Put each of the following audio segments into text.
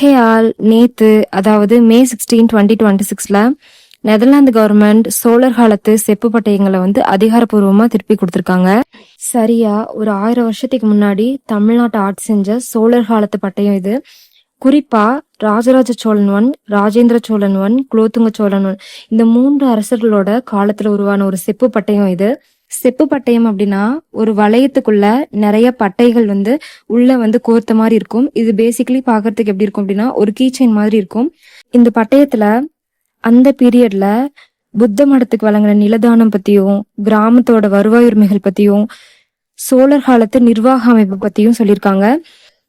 ஆகையால் நேத்து, அதாவது மே 16, 2026ல நெதர்லாந்து கவர்மெண்ட் சோழர் காலத்து செப்பு பட்டயங்களை அதிகாரப்பூர்வமா திருப்பி கொடுத்திருக்காங்க. சரியா ஒரு 1000 வருஷத்துக்கு முன்னாடி தமிழ்நாட்டை ஆட்சி செஞ்ச சோழர் காலத்து பட்டயம் இது. குறிப்பா ராஜராஜ சோழன் 1, ராஜேந்திர சோழன் 1, குலோத்துங்க சோழன் 1 இந்த 3 அரசர்களோட காலத்துல உருவான ஒரு செப்பு பட்டயம் இது. செப்பு பட்டயம் அப்படின்னா ஒரு வளையத்துக்குள்ள நிறைய பட்டைகள் உள்ள கோர்த்த மாதிரி இருக்கும். இது பேசிக்கலி பாக்குறதுக்கு எப்படி இருக்கும் அப்படின்னா ஒரு கீச்சைன் மாதிரி இருக்கும். இந்த பட்டயத்துல அந்த பீரியட்ல புத்த மடத்துக்கு வழங்கின நிலதானம் பத்தியும், கிராமத்தோட வருவாய் உரிமைகள் பத்தியும், சோழர் காலத்து நிர்வாக அமைப்பு பத்தியும் சொல்லியிருக்காங்க.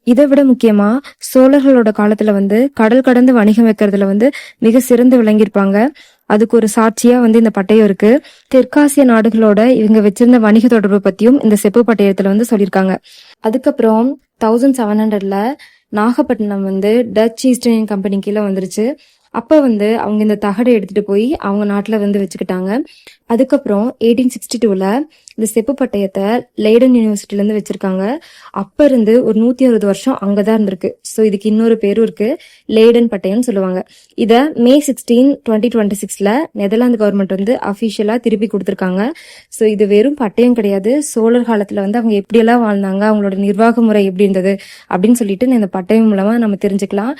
இதை விட முக்கியமா சோழர்களோட காலத்துல கடல் கடந்து வணிகம் வைக்கிறதுல மிக சிறந்து விளங்கியிருப்பாங்க. அதுக்கு ஒரு சாட்சியா இந்த பட்டயம் இருக்கு. தெற்காசிய நாடுகளோட இவங்க வச்சிருந்த வணிக தொடர்பு பத்தியும் இந்த செப்பு பட்டயத்துல சொல்லியிருக்காங்க. அதுக்கப்புறம் 1700ல Nagapattinam Dutch East Indian company கீழே வந்துருச்சு. அப்ப அவங்க இந்த தகடை எடுத்துட்டு போய் அவங்க நாட்டுல வச்சுக்கிட்டாங்க. அதுக்கப்புறம் 1862ல இந்த செப்பு பட்டயத்தை லெய்டன் யூனிவர்சிட்டில இருந்து வச்சிருக்காங்க. அப்ப இருந்து ஒரு 160 வருஷம் அங்கதான் இருந்திருக்கு. சோ இதுக்கு இன்னொரு பேரும் இருக்கு, லெய்டன் பட்டயம்னு சொல்லுவாங்க. இத மே 16, 2026ல நெதர்லாந்து கவர்மெண்ட் அபிஷியலா திருப்பி கொடுத்திருக்காங்க. சோ இது வெறும் பட்டயம் கிடையாது, சோழர் காலத்துல அவங்க எப்படி எல்லாம் வாழ்ந்தாங்க, அவங்களோட நிர்வாக முறை எப்படி இருந்தது அப்படின்னு சொல்லிட்டு இந்த பட்டயம் மூலமா நம்ம தெரிஞ்சுக்கலாம்.